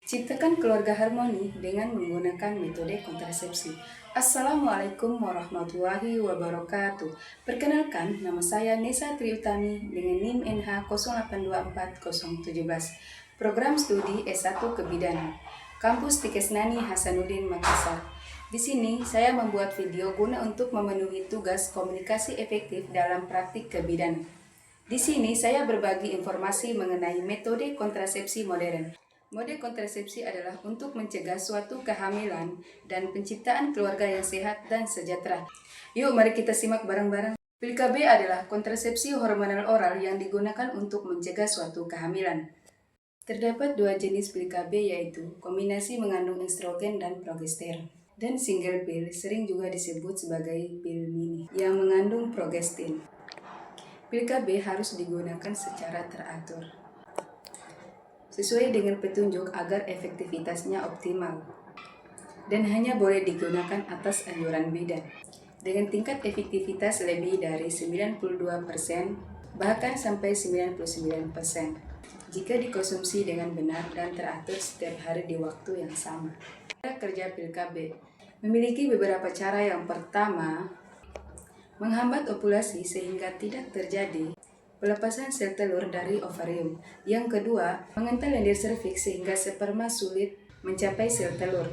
Ciptakan keluarga harmoni dengan menggunakan metode kontrasepsi. Assalamualaikum warahmatullahi wabarakatuh. Perkenalkan, nama saya Nesa Triutami dengan NIM NH 0824017. Program Studi S1 Kebidanan. Kampus Tikesnani Hasanuddin Makassar. Di sini saya membuat video guna untuk memenuhi tugas komunikasi efektif dalam praktik kebidanan. Di sini saya berbagi informasi mengenai metode kontrasepsi modern. Mode kontrasepsi adalah untuk mencegah suatu kehamilan dan penciptaan keluarga yang sehat dan sejahtera. Yuk mari kita simak bareng-bareng. Pil KB adalah kontrasepsi hormonal oral yang digunakan untuk mencegah suatu kehamilan. Terdapat dua jenis pil KB yaitu kombinasi mengandung estrogen dan progesteron. Dan single pill sering juga disebut sebagai pil mini yang mengandung progestin. Pil KB harus digunakan secara teratur, sesuai dengan petunjuk agar efektivitasnya optimal, dan hanya boleh digunakan atas anjuran bidan dengan tingkat efektivitas lebih dari 92%, bahkan sampai 99% jika dikonsumsi dengan benar dan teratur setiap hari di waktu yang sama. Cara kerja pil KB memiliki beberapa cara. Yang pertama, menghambat ovulasi sehingga tidak terjadi pelepasan sel telur dari ovarium. Yang kedua, mengental lendir serviks sehingga sperma sulit mencapai sel telur.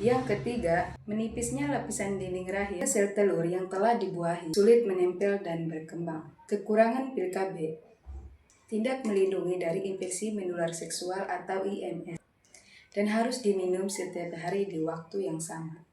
Yang ketiga, menipisnya lapisan dinding rahim sel telur yang telah dibuahi sulit menempel dan berkembang. Kekurangan pil KB tidak melindungi dari infeksi menular seksual atau IMS dan harus diminum setiap hari di waktu yang sama.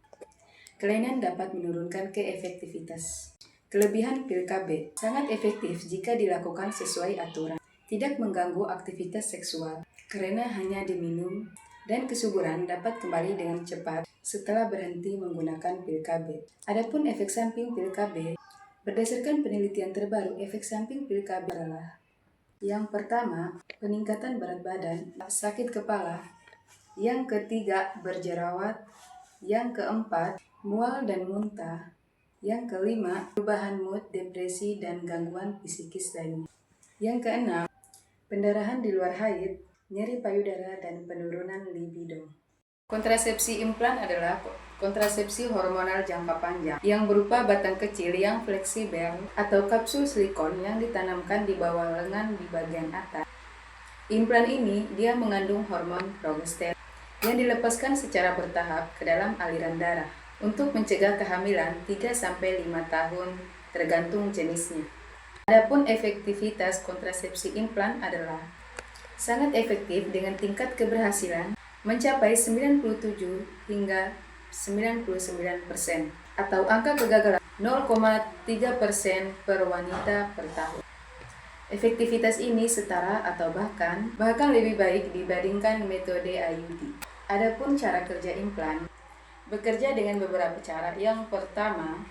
Kelainan dapat menurunkan keefektivitas. Kelebihan pil KB sangat efektif jika dilakukan sesuai aturan, tidak mengganggu aktivitas seksual karena hanya diminum, dan kesuburan dapat kembali dengan cepat setelah berhenti menggunakan pil KB. Adapun efek samping pil KB, berdasarkan penelitian terbaru, efek samping pil KB adalah: yang pertama, peningkatan berat badan, sakit kepala; yang ketiga, berjerawat; yang keempat, mual dan muntah; yang kelima, perubahan mood, depresi, dan gangguan psikis lainnya. Yang keenam, pendarahan di luar haid, nyeri payudara, dan penurunan libido. Kontrasepsi implan adalah kontrasepsi hormonal jangka panjang yang berupa batang kecil yang fleksibel atau kapsul silikon yang ditanamkan di bawah lengan di bagian atas. Implan ini dia mengandung hormon progesteron yang dilepaskan secara bertahap ke dalam aliran darah untuk mencegah kehamilan 3-5 tahun tergantung jenisnya. Adapun efektivitas kontrasepsi implan adalah sangat efektif dengan tingkat keberhasilan mencapai 97 hingga 99% atau angka kegagalan 0,3% per wanita per tahun. Efektivitas ini setara atau bahkan lebih baik dibandingkan metode IUD. Adapun cara kerja implan bekerja dengan beberapa cara. Yang pertama,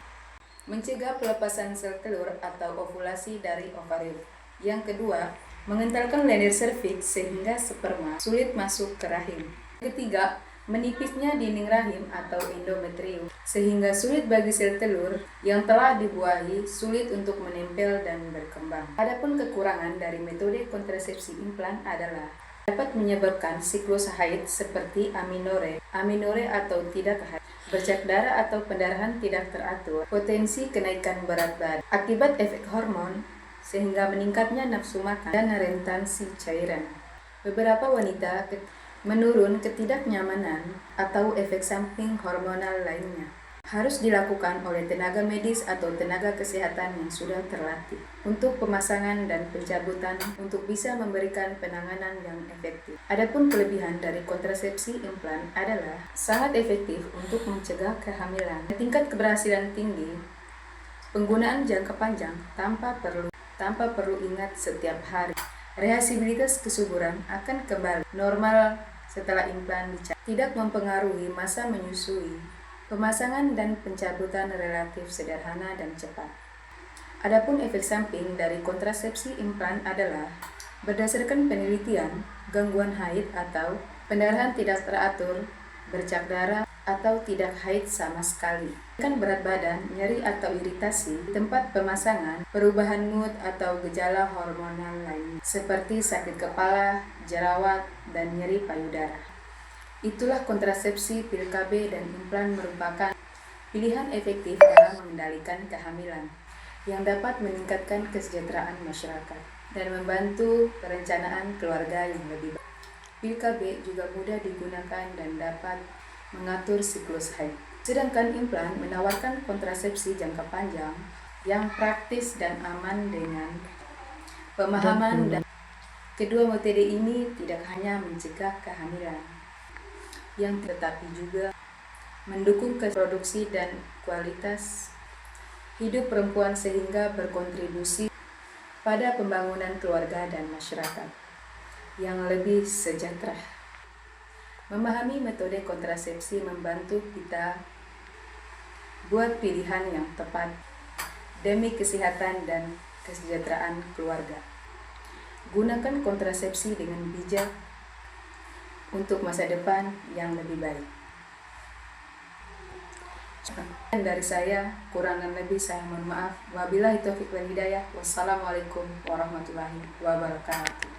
mencegah pelepasan sel telur atau ovulasi dari ovarium. Yang kedua, mengentalkan lendir serviks sehingga sperma sulit masuk ke rahim. Ketiga, menipisnya dinding rahim atau endometrium sehingga sulit bagi sel telur yang telah dibuahi sulit untuk menempel dan berkembang. Adapun kekurangan dari metode kontrasepsi implan adalah dapat menyebabkan siklus haid seperti aminore atau tidak haid, bercak darah atau pendarahan tidak teratur, potensi kenaikan berat badan akibat efek hormon sehingga meningkatnya nafsu makan, dan retensi cairan. Beberapa wanita menurun ketidaknyamanan atau efek samping hormonal lainnya. Harus dilakukan oleh tenaga medis atau tenaga kesehatan yang sudah terlatih untuk pemasangan dan pencabutan untuk bisa memberikan penanganan yang efektif. Adapun kelebihan dari kontrasepsi implan adalah sangat efektif untuk mencegah kehamilan, tingkat keberhasilan tinggi, penggunaan jangka panjang tanpa perlu ingat setiap hari, rehabilitas kesuburan akan kembali normal setelah implan dicabut, tidak mempengaruhi masa menyusui. Pemasangan dan pencabutan relatif sederhana dan cepat. Adapun efek samping dari kontrasepsi implan adalah berdasarkan penelitian, gangguan haid atau pendarahan tidak teratur, bercak darah atau tidak haid sama sekali, berat badan, nyeri atau iritasi tempat pemasangan, perubahan mood atau gejala hormonal lainnya seperti sakit kepala, jerawat, dan nyeri payudara. Itulah kontrasepsi, pil KB, dan implan merupakan pilihan efektif dalam mengendalikan kehamilan yang dapat meningkatkan kesejahteraan masyarakat dan membantu perencanaan keluarga yang lebih baik. Pil KB juga mudah digunakan dan dapat mengatur siklus haid. Sedangkan implan menawarkan kontrasepsi jangka panjang yang praktis dan aman dengan pemahaman dan kedua metode ini tidak hanya mencegah kehamilan tetapi juga mendukung produksi dan kualitas hidup perempuan sehingga berkontribusi pada pembangunan keluarga dan masyarakat yang lebih sejahtera. Memahami metode kontrasepsi membantu kita buat pilihan yang tepat demi kesehatan dan kesejahteraan keluarga. Gunakan kontrasepsi dengan bijak untuk masa depan yang lebih baik. Dan dari saya, kurang dan lebih saya mohon maaf. Wabillahi taufiq wal hidayah. Wassalamualaikum warahmatullahi wabarakatuh.